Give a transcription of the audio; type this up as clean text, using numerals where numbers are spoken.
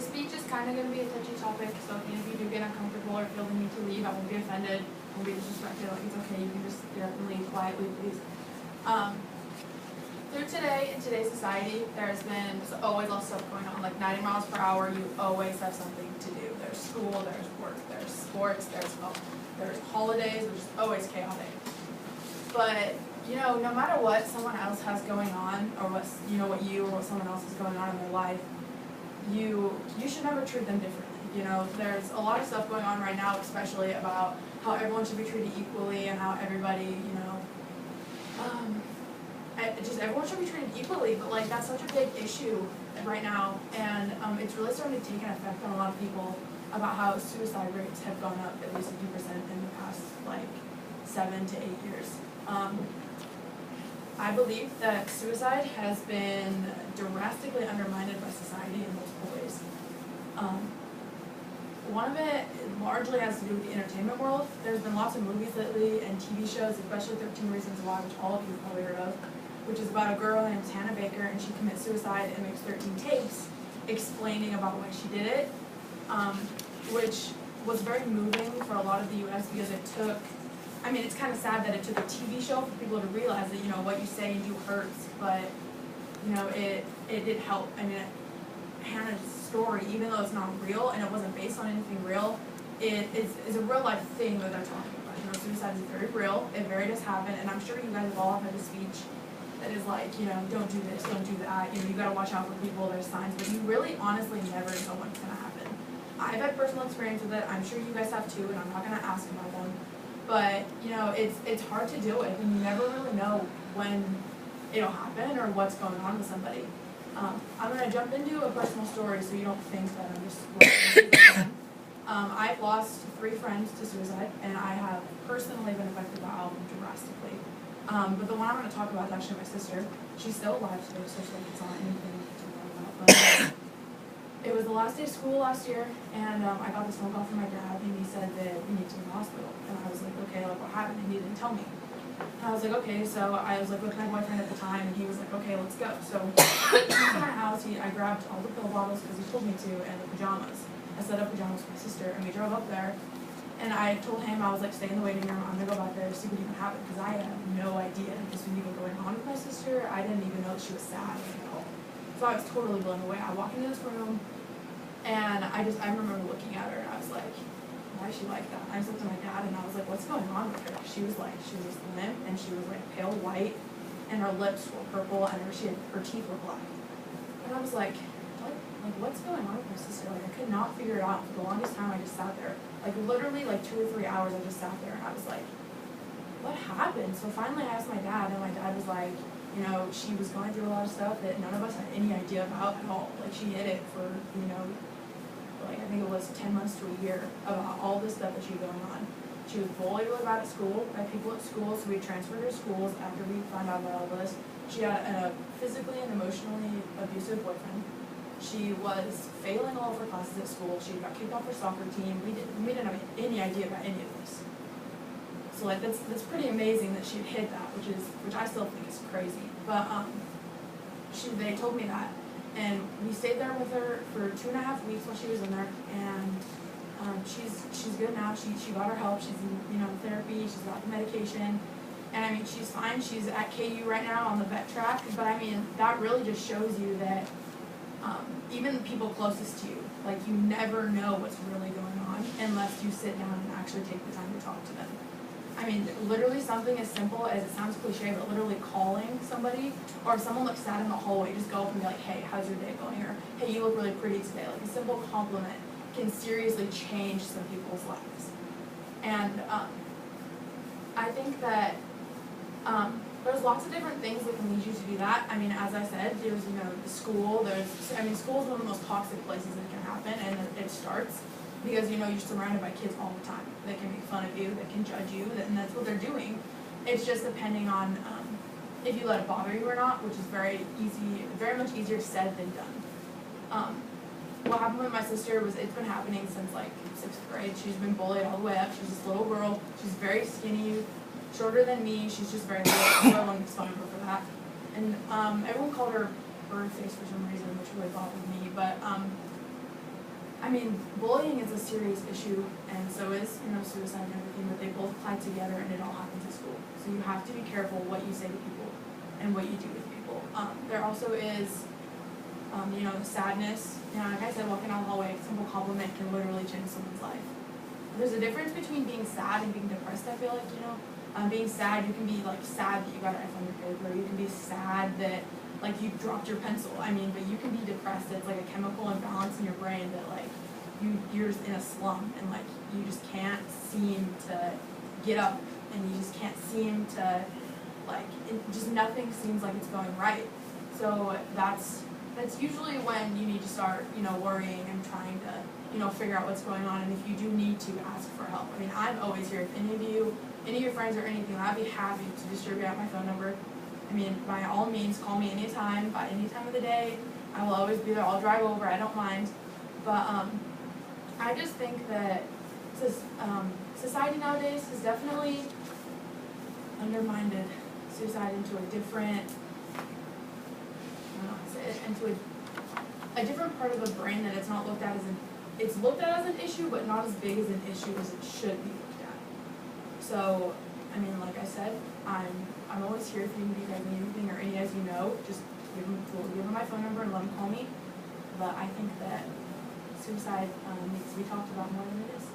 This speech is kind of going to be a touchy topic, so if any of you do get uncomfortable or feel the need to leave, I won't be offended, I won't be disrespected, like it's okay, you can just get up and leave quietly, please. Through today, in today's society, there's always lots of stuff going on, like 90 miles per hour, you always have something to do. There's school, there's work, there's sports, there's holidays, which is always chaotic. But, you know, no matter what someone else has going on, or what someone else is going on in their life, you should never treat them differently. You know, there's a lot of stuff going on right now, especially about how everyone should be treated equally and how everybody, you know, just everyone should be treated equally, but like that's such a big issue right now, and it's really starting to take an effect on a lot of people about how suicide rates have gone up at least 50% in the past like 7 to 8 years. I believe that suicide has been drastically undermined by society in multiple ways. One of it largely has to do with the entertainment world. There's been lots of movies lately and TV shows, especially 13 Reasons Why, which all of you have probably heard of, which is about a girl named Hannah Baker, and she commits suicide and makes 13 tapes explaining about why she did it, which was very moving for a lot of the U.S. because it took, I mean, it's kind of sad that it took a TV show for people to realize that, you know, what you say and do hurts, but, you know, it did help. I mean, Hannah's story, even though it's not real and it wasn't based on anything real, it is a real life thing that they're talking about. You know, suicide is very real, it very does happen, and I'm sure you guys have all had a speech that is like, you know, don't do this, don't do that, you know, you gotta watch out for people, there's signs, but you really honestly never know what's gonna happen. I've had personal experience with it, I'm sure you guys have too, and I'm not gonna ask about them, but, you know, it's hard to deal with, and you never really know when it'll happen or what's going on with somebody. I'm gonna jump into a personal story so you don't think that I'm just I've lost 3 friends to suicide, and I have personally been affected by all of them drastically. But the one I'm going to talk about is actually my sister. She's still alive today, so it's not anything to worry about. But it was the last day of school last year, and I got this phone call from my dad, and he said that we need to go to the hospital. And I was like, okay, like what happened? And he didn't tell me. And I was like, okay, so I was like with my boyfriend at the time, and he was like, okay, let's go. So I came to my house, I grabbed all the pill bottles because he told me to, and the pajamas. I set up pajamas for my sister, and we drove up there. And I told him, I was like, stay in the waiting room, I'm gonna go back there to see what even happened, because I had no idea this was even going on with my sister. I didn't even know that she was sad at all. So I was totally blown away. I walked into this room, and I remember looking at her, and I was like, why is she like that? I just looked at my dad, and I was like, what's going on with her? She was just limp, and she was like pale white, and her lips were purple, and her teeth were black. And I was like, what's going on with my sister? Like, I could not figure it out. For the longest time, I just sat there. Like, literally, like 2 or 3 hours, I just sat there, and I was like, what happened? So finally, I asked my dad, and my dad was like, you know, she was going through a lot of stuff that none of us had any idea about at all. Like, she hid it for, you know, like, I think it was 10 months to a year about all this stuff that she had going on. She was bullied really bad at school, by people at school, so we transferred her schools after we found out about all this. She had a physically and emotionally abusive boyfriend. She was failing all of her classes at school. She got kicked off her soccer team. We didn't have any idea about any of this. So like that's pretty amazing that she hid that, which I still think is crazy. But they told me that, and we stayed there with her for 2.5 weeks while she was in there, and she's good now. She got her help. She's in therapy. She's got the medication. And I mean, she's fine. She's at KU right now on the vet track. But I mean, that really just shows you that even the people closest to you, like, you never know what's really going on unless you sit down and actually take the time to talk to them. I mean, literally something as simple as, it sounds cliche, but literally calling somebody, or if someone looks sad in the hallway, just go up and be like, hey, how's your day going? Or, hey, you look really pretty today. Like, a simple compliment can seriously change some people's lives. And I think that there's lots of different things that can lead you to do that. I mean, as I said, there's, the school. School is one of the most toxic places that can happen, and it starts because, you're surrounded by kids all the time. They can make fun of you, they can judge you, and that's what they're doing. It's just depending on if you let it bother you or not, which is very much easier said than done. What happened with my sister was, it's been happening since like 6th grade. She's been bullied all the way up. She's this little girl. She's very skinny, shorter than me. She's just very little. Everyone makes fun of her for that. And everyone called her bird face for some reason, which really bothered me. But I mean, bullying is a serious issue, and so is, suicide and everything, but they both apply together and it all happens at school. So you have to be careful what you say to people and what you do with people. There also is, sadness. Like I said, walking down the hallway, a simple compliment can literally change someone's life. There's a difference between being sad and being depressed, I feel like, being sad, you can be, sad that you got an F on your paper, you can be sad that, you dropped your pencil, but you can be depressed, it's like a chemical imbalance in your brain that, you're just in a slum, and, you just can't seem to get up, and you just can't seem to, just nothing seems like it's going right. So that's usually when you need to start, worrying and trying to, figure out what's going on, and if you do need to, ask for help. I'm always here. If any of your friends or anything, I'd be happy to distribute out my phone number. By all means, call me anytime, by any time of the day. I will always be there. I'll drive over. I don't mind. But I just think that society nowadays has definitely undermined suicide into a different, into a different part of the brain that it's not looked at it's looked at as an issue, but not as big as an issue as it should be looked at. So, like I said, I'm always here if you guys need anything, or any as just give them my phone number and let them call me. But I think that suicide needs to be talked about more than it is.